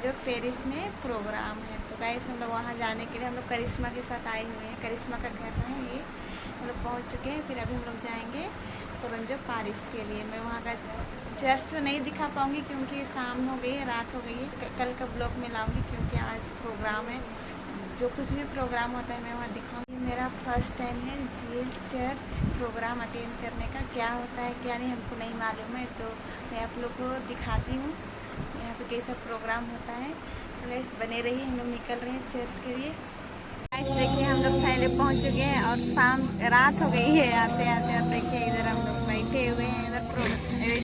जो पेरिस में प्रोग्राम है। तो गाइस हम लोग वहाँ जाने के लिए हम लोग करिश्मा के साथ आए हुए हैं। करिश्मा का घर है ये, हम लोग पहुँच चुके हैं। फिर अभी हम लोग जाएंगे कोलोंजो पेरिस के लिए। मैं वहाँ का चर्च तो नहीं दिखा पाऊँगी क्योंकि शाम हो गई है, रात हो गई है। कल का ब्लॉग में लाऊँगी क्योंकि आज प्रोग्राम है। जो कुछ भी प्रोग्राम होता है मैं वहाँ दिखाऊँगी। मेरा फर्स्ट टाइम है झील चर्च प्रोग्राम अटेंड करने का। क्या होता है क्या नहीं हमको नहीं मालूम है, तो मैं आप लोग को दिखाती हूँ यहाँ पे कैसा प्रोग्राम होता है। तो गाइस बने रहिए, हम लोग निकल रहे हैं चर्च के लिए। गाइस देखिए हम लोग पहले पहुँच चुके हैं और शाम रात हो गई है आते आते। और देखिए इधर हम लोग बैठे हुए हैं, इधर प्रोग्राम।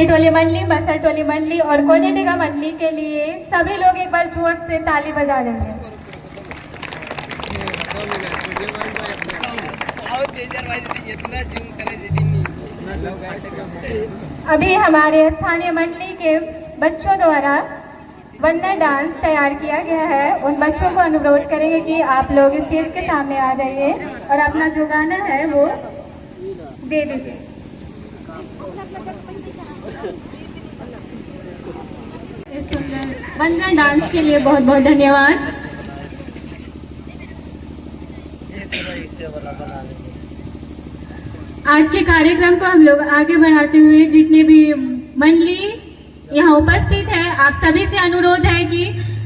टोली मंडली, बसर टोली मंडली और कोनेटेगा मंडली के लिए सभी लोग एक बार जोर से ताली बजा लेंगे। अभी हमारे स्थानीय मंडली के बच्चों द्वारा वंदना डांस तैयार किया गया है। उन बच्चों को अनुरोध करेंगे कि आप लोग स्टेज के सामने आ जाइए और अपना जो गाना है वो दे दीजिए। इस सुंदर वंदना डांस के लिए बहुत बहुत धन्यवाद। आज के कार्यक्रम को हम लोग आगे बढ़ाते हुए जितने भी मंडली यहाँ उपस्थित है, आप सभी से अनुरोध है कि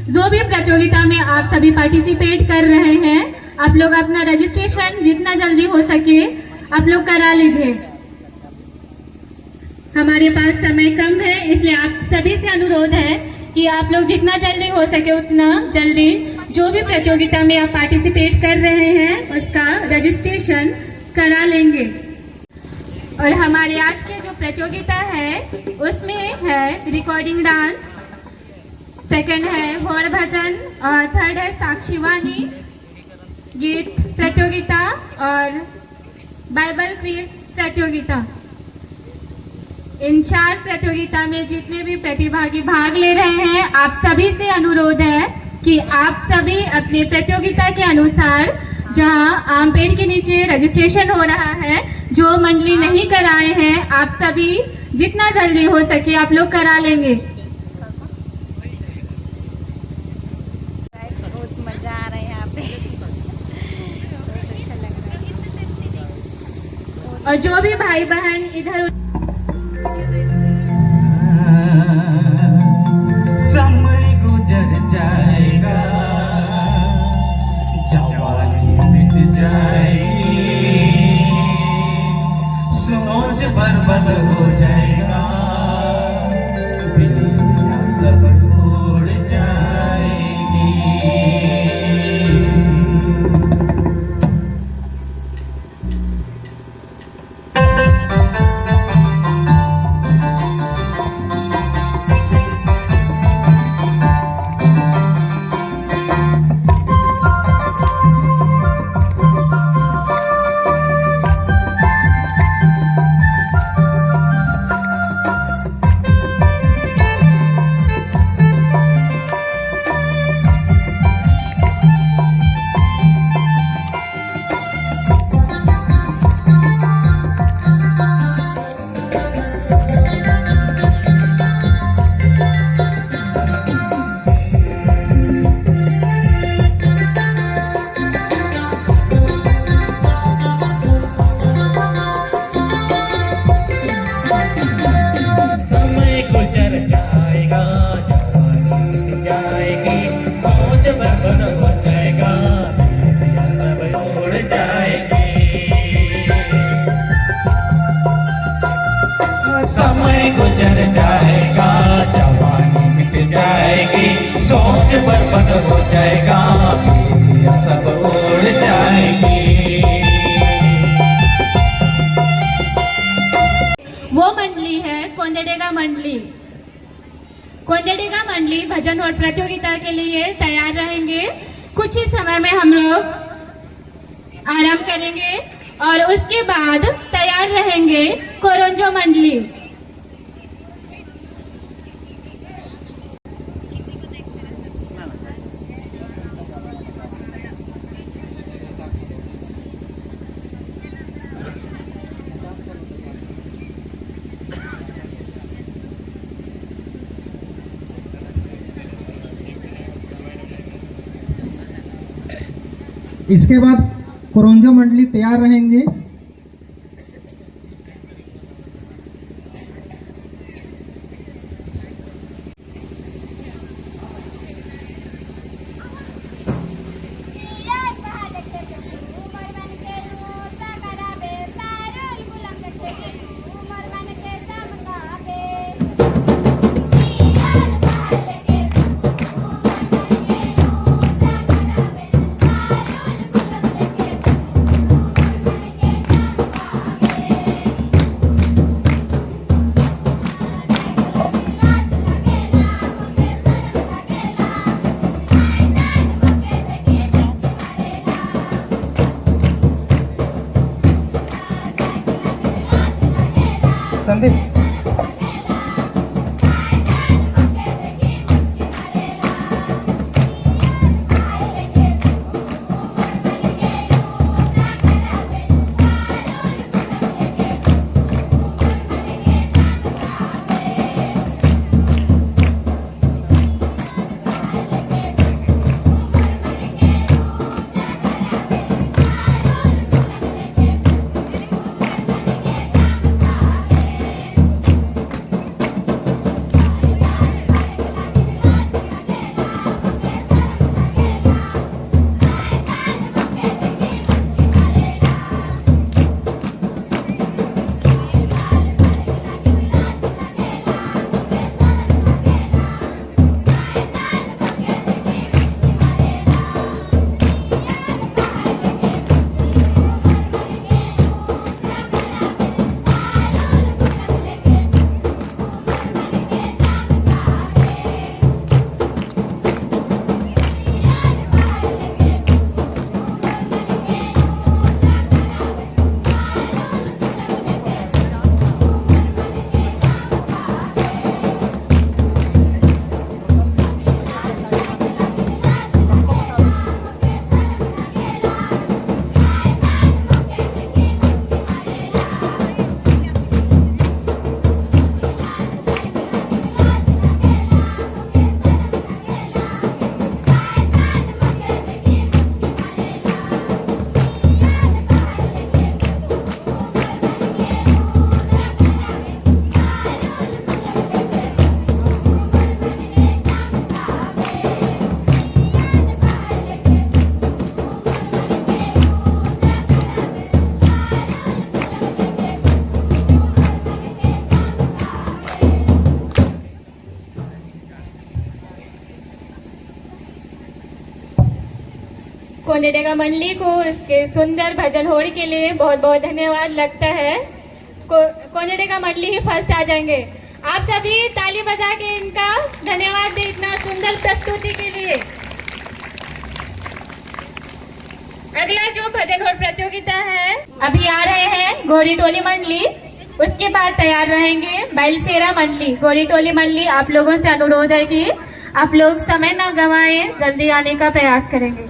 जो भी प्रतियोगिता में आप सभी पार्टिसिपेट कर रहे हैं, आप लोग अपना रजिस्ट्रेशन जितना जल्दी हो सके आप लोग करा लीजिए। हमारे पास समय कम है, इसलिए आप सभी से अनुरोध है कि आप लोग जितना जल्दी हो सके उतना जल्दी जो भी प्रतियोगिता में आप पार्टिसिपेट कर रहे हैं उसका रजिस्ट्रेशन करा लेंगे। और हमारी आज की जो प्रतियोगिता है उसमें है रिकॉर्डिंग डांस, सेकंड है घोड़ भजन और थर्ड है साक्षीवाणी गीत प्रतियोगिता और बाइबल क्विज प्रतियोगिता। इन 4 प्रतियोगिता में जितने भी प्रतिभागी भाग ले रहे हैं, आप सभी से अनुरोध है कि आप सभी अपने प्रतियोगिता के अनुसार जहां आम पेड़ के नीचे रजिस्ट्रेशन हो रहा है, जो मंडली नहीं कराए हैं, आप सभी जितना जल्दी हो सके आप लोग करा लेंगे। बहुत मजा आ रहा है यहाँ पे, बहुत अच्छा लग रहा है। और जो भी भाई बहन इधर समय गुजर जाएगा, जवानी मिट जाएगी, सोच बर्बाद हो जाएगा, दुनिया सब उड़ जाएगी। कोंदेडेगा मंडली। कोंदेडेगा मंडली भजन और प्रतियोगिता के लिए तैयार रहेंगे। कुछ ही समय में हम लोग आराम करेंगे और उसके बाद तैयार रहेंगे कोरंजो मंडली। इसके बाद कोरंजो मंडली तैयार रहेंगे। संदीप कोंदेडेगा मंडली को इसके सुंदर भजन होड़ के लिए बहुत बहुत धन्यवाद लगता है। कोंदेडेगा मंडली ही फर्स्ट आ जाएंगे। आप सभी ताली बजा के इनका धन्यवाद दें इतना सुंदर प्रस्तुति के लिए। अगला जो भजन होड़ प्रतियोगिता है अभी आ रहे हैं घोड़ी टोली मंडली। उसके बाद तैयार रहेंगे बैलसेरा मंडली। घोड़ी टोली मंडली आप लोगों से अनुरोध है कि आप लोग समय न गंवाएं, जल्दी आने का प्रयास करेंगे।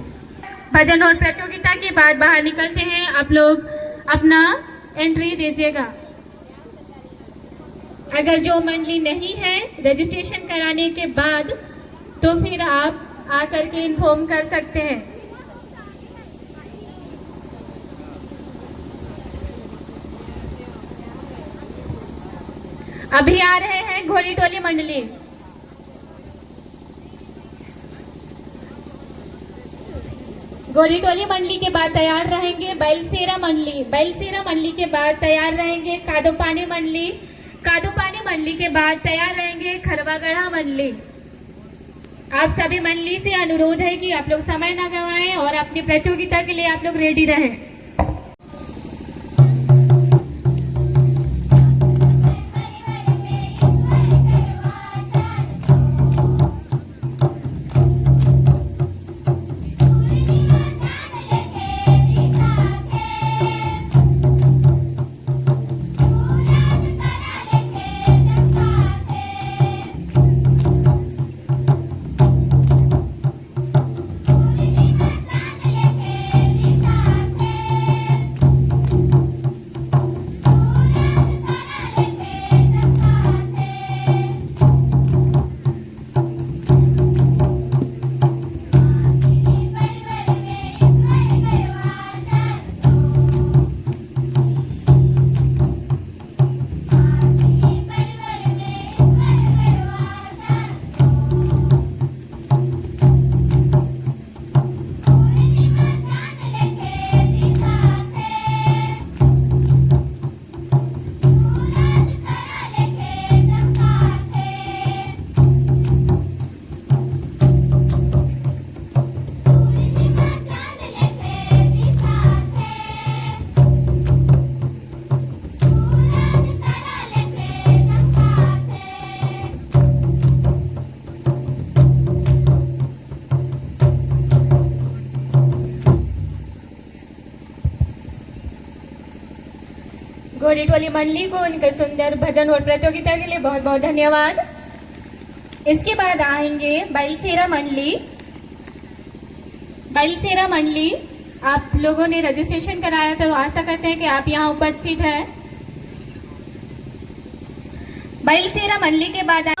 भजन और प्रतियोगिता के बाद बाहर निकलते हैं। आप लोग अपना एंट्री दीजिएगा। अगर जो मंडली नहीं है रजिस्ट्रेशन कराने के बाद तो फिर आप आकर के इन्फॉर्म कर सकते हैं। अभी आ रहे हैं घोड़ी टोली मंडली। घोड़ी टोली मंडली के बाद तैयार रहेंगे बैलसेरा मंडली। बैलसेरा मंडली के बाद तैयार रहेंगे कादोपानी मंडली। कादोपानी मंडली के बाद तैयार रहेंगे खरवागढ़ा मंडली। आप सभी मंडली से अनुरोध है कि आप लोग समय न गंवाएं और अपनी प्रतियोगिता के लिए आप लोग रेडी रहें। घोड़ी टोली मंडली को उनके सुंदर भजन और प्रतियोगिता के लिए बहुत बहुत धन्यवाद। इसके बाद आएंगे बैलसेरा मंडली। बैलसेरा मंडली, आप लोगों ने रजिस्ट्रेशन कराया तो आशा करते हैं कि आप यहाँ उपस्थित हैं। बैलसेरा मंडली के बाद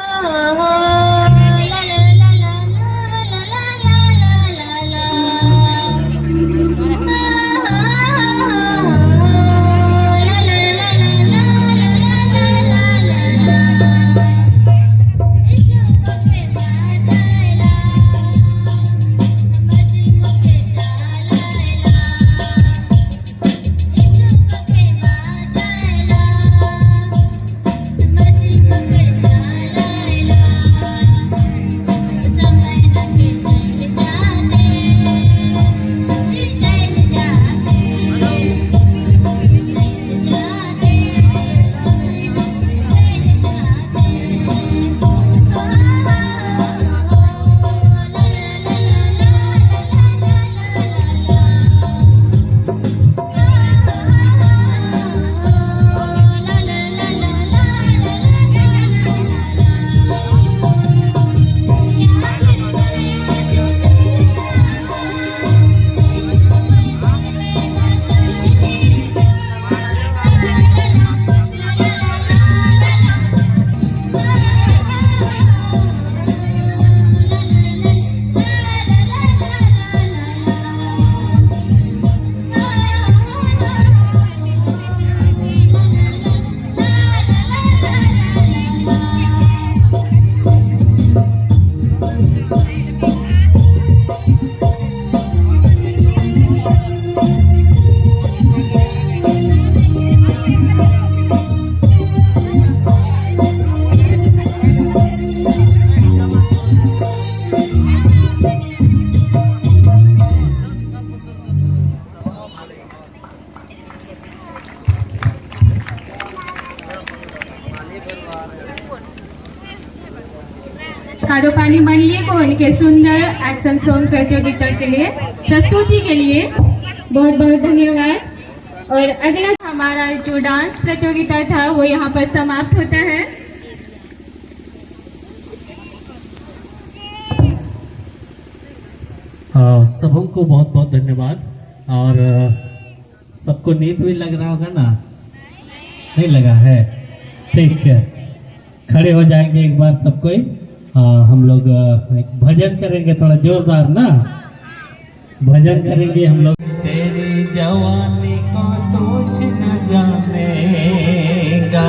खादो पानी मंडली को उनके सुंदर एक्शन सॉन्ग प्रतियोगिता के लिए प्रस्तुति के लिए बहुत बहुत धन्यवाद। और अगला हमारा जो डांस प्रतियोगिता था वो यहाँ पर समाप्त होता है। सबों को बहुत बहुत धन्यवाद। और सबको नींद भी लग रहा होगा ना? नहीं लगा है? ठीक है, खड़े हो जाएंगे एक बार सब कोई। हम लोग एक भजन करेंगे, थोड़ा जोरदार ना भजन करेंगे हम लोग। तेरी जवानी को तुझ न जानेगा,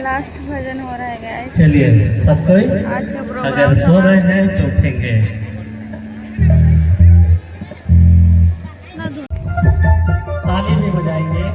लास्ट भजन हो रहा है गाइस। चलिए सब कोई आज का प्रोग्राम अगर सो रहे हैं तो उठेंगे। ताली भी बजाएंगे।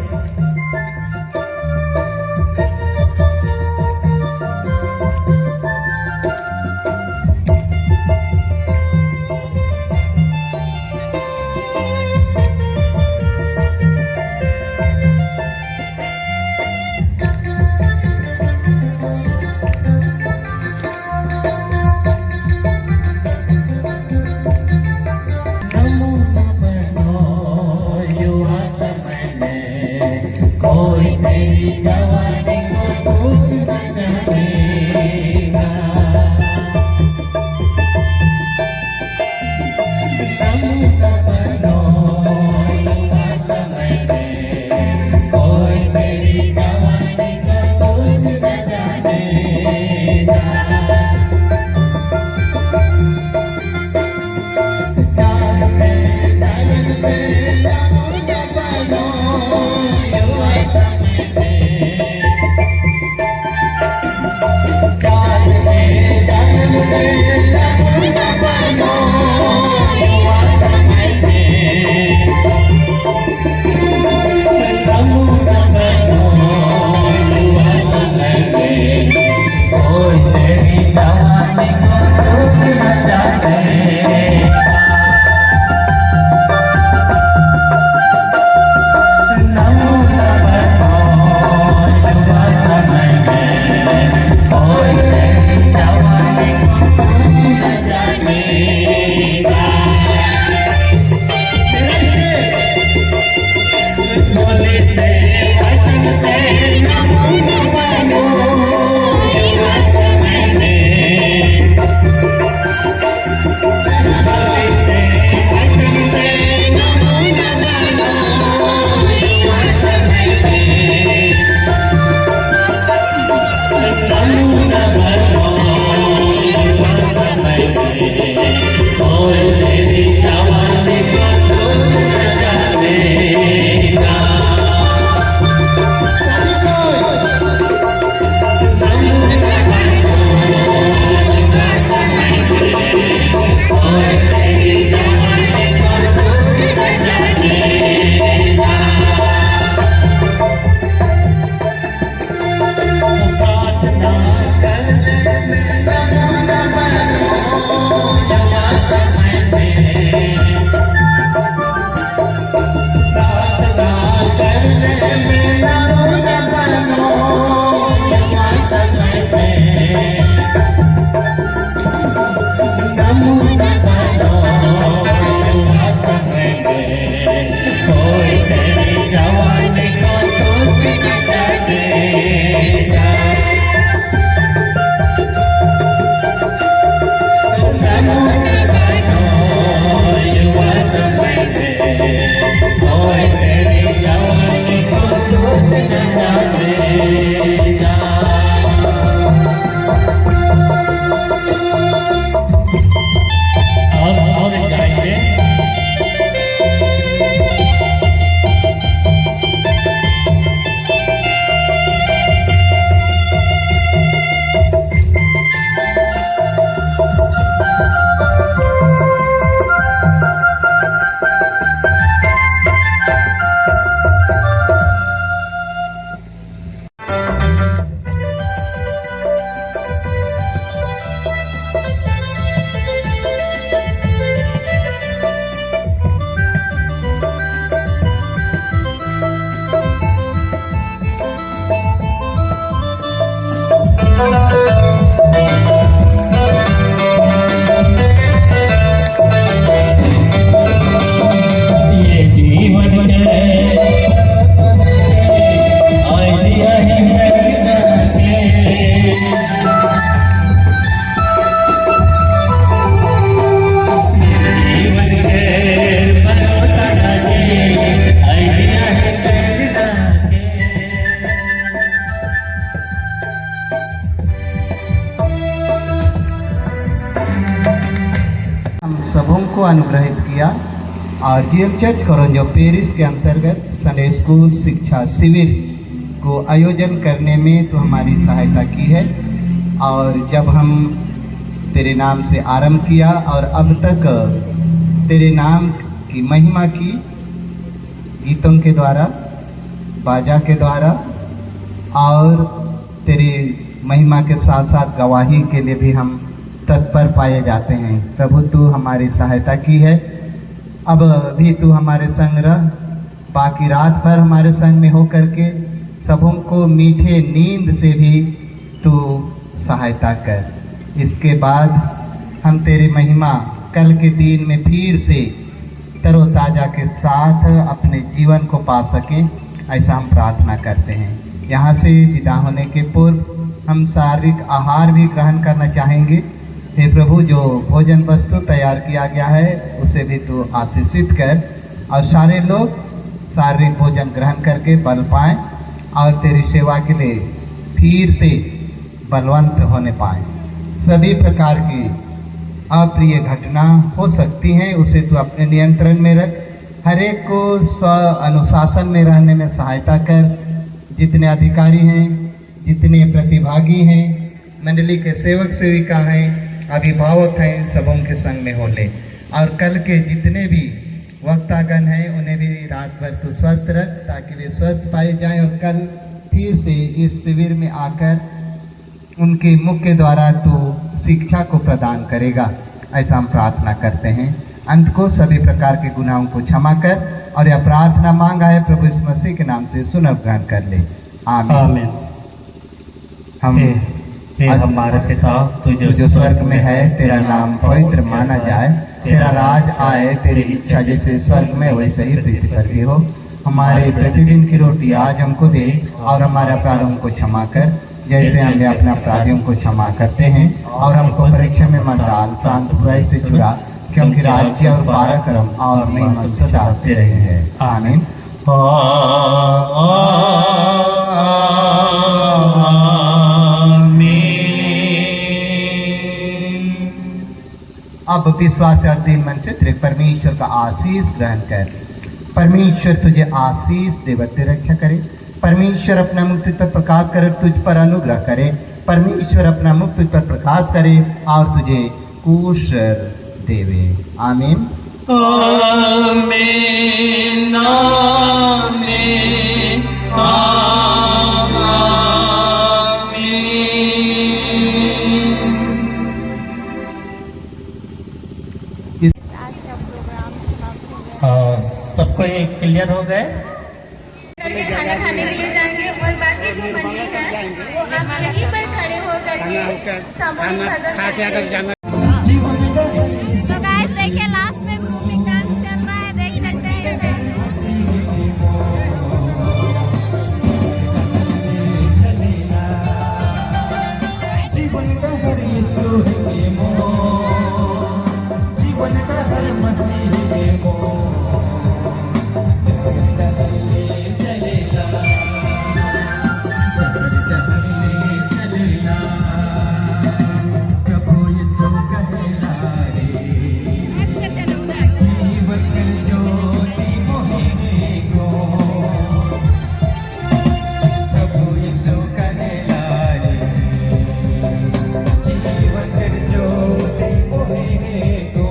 कोई तेरी जवानी को तुझ न जानेगा। सबों को अनुग्रहित किया और जीएम चर्च कोरोंजो पेरिस के अंतर्गत संडे स्कूल शिक्षा शिविर को आयोजन करने में तो हमारी सहायता की है। और जब हम तेरे नाम से आरंभ किया और अब तक तेरे नाम की महिमा की गीतों के द्वारा, बाजा के द्वारा और तेरी महिमा के साथ साथ गवाही के लिए भी हम तत्पर पाए जाते हैं। प्रभु तू हमारी सहायता की है, अब भी तू हमारे संग रह, बाकी रात भर हमारे संग में हो करके सबों को मीठे नींद से भी तू सहायता कर। इसके बाद हम तेरी महिमा कल के दिन में फिर से तरोताज़ा के साथ अपने जीवन को पा सकें, ऐसा हम प्रार्थना करते हैं। यहाँ से विदा होने के पूर्व हम शारीरिक आहार भी ग्रहण करना चाहेंगे। हे प्रभु, जो भोजन वस्तु तैयार किया गया है उसे भी तू आशीषित कर और सारे लोग शारीरिक भोजन ग्रहण करके बल पाएँ और तेरी सेवा के लिए फिर से बलवंत होने पाएँ। सभी प्रकार की अप्रिय घटना हो सकती हैं, उसे तू अपने नियंत्रण में रख। हर एक को स्व अनुशासन में रहने में सहायता कर। जितने अधिकारी हैं, जितने प्रतिभागी हैं, मंडली के सेवक सेविका हैं, अभिभावक हैं, सबों के संग में हो ले। और कल के जितने भी वक्तागण हैं उन्हें भी रात भर तू स्वस्थ रख ताकि वे स्वस्थ पाए जाएं और कल फिर से इस शिविर में आकर उनके मुख के द्वारा तू शिक्षा को प्रदान करेगा, ऐसा हम प्रार्थना करते हैं। अंत को सभी प्रकार के गुनाहों को क्षमा कर और यह प्रार्थना मांगा है प्रभु यीशु मसीह के नाम से सुन ग्रहण कर ले, आमीन। आमीन। हम हे हमारे पिता, तू जो स्वर्ग में है, तेरा नाम पवित्र माना जाए, तेरा राज आए, तेरी इच्छा जैसे स्वर्ग में वैसे ही पृथ्वी पर भी हो। हमारे प्रतिदिन की रोटी आज हमको दे और हमारे अपराधों को क्षमा कर जैसे हमने अपने अपराधियों को क्षमा करते हैं, और हमको परीक्षा में मत डाल, प्रांत बुराई से छुड़ा, क्योंकि राज्य और पराक्रम और महिमा सदा तेरे हैं, आमीन। अब विश्वास और दिन मन से तेरे परमेश्वर का आशीष ग्रहण कर। परमेश्वर तुझे आशीष देवर ते रक्षा करे। परमेश्वर अपना मुख तुझ पर प्रकाश करे, तुझ पर अनुग्रह करे। परमेश्वर अपना मुख तुझ पर प्रकाश करे और तुझे कुशल देवे। आमीन। आमीन आमीन आज का प्रोग्राम समाप्त हो गया। सबको ये क्लियर हो गए? करके खाना खाने के लिए जाएंगे और बाकी जो मंदिर है वो आप यहीं पर खड़े होकर के सामूहिक भजन करेंगे। तो गाइस देखिए लास्ट में ग्रुपिंग डांस चल रहा है, देख सकते हैं इसमें। जीवन का हर यीशु है मोर, जीवन का हर मसीह है मोर। चलेला चलेला प्रभु यीशु कहेला रे, जीवन की ज्योति मोहिनी को प्रभु यीशु कहेला रे, जीवन की ज्योति मोहिनी को।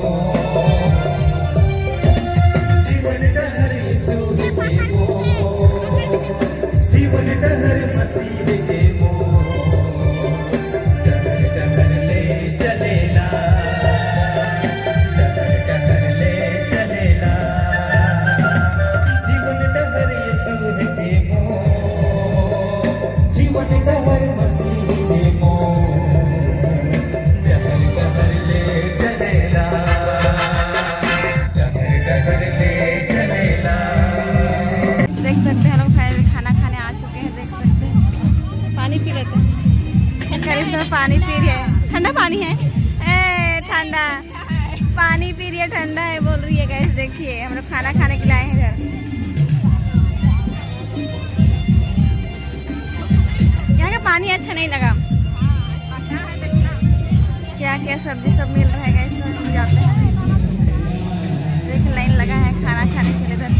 जीवन का हर यीशु है मोर, जीवन का हर मसीह है मोर। डहर डहर ले चलेला, डहर डहर ले चलेला, जीवन का हर यीशु है मोर, जीवन का हर मसीह है मोर। डहर डहर ले चलेला, डहर डहर ले चलेला। देख सकते हैं लोग खाना खाने आ चुके हैं, देख सकते हैं। पानी पी लेते हैं। करिश्मा पानी पी रही है, ठंडा पानी है। ए ठंडा पानी पी रही है, ठंडा है बोल रही है। गाइस देखिए हम लोग खाना खाने के लिए आए हैं इधर। यहाँ का पानी अच्छा नहीं लगा। क्या क्या सब्जी सब मिल रहा है गाइस, तो हम जाते हैं। देख लाइन लगा है खाना खाने के लिए इधर।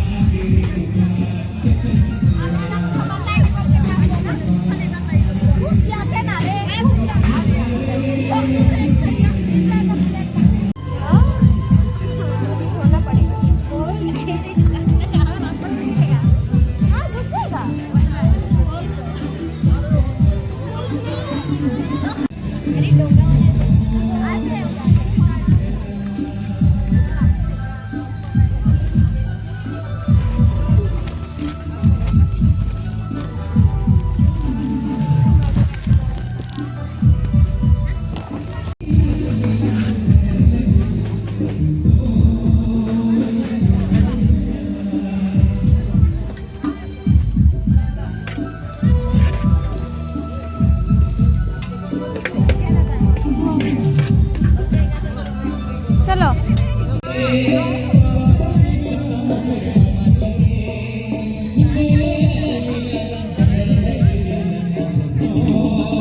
चलो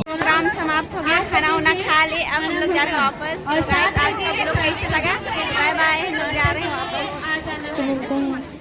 प्रोग्राम समाप्त हो गया, खाना उना खा ले। अब हम लोग जा रहे हैं वापस। तो गाइस आज का व्लॉग कैसे लगा? बाय बाय, हम लोग जा रहे हैं वापस।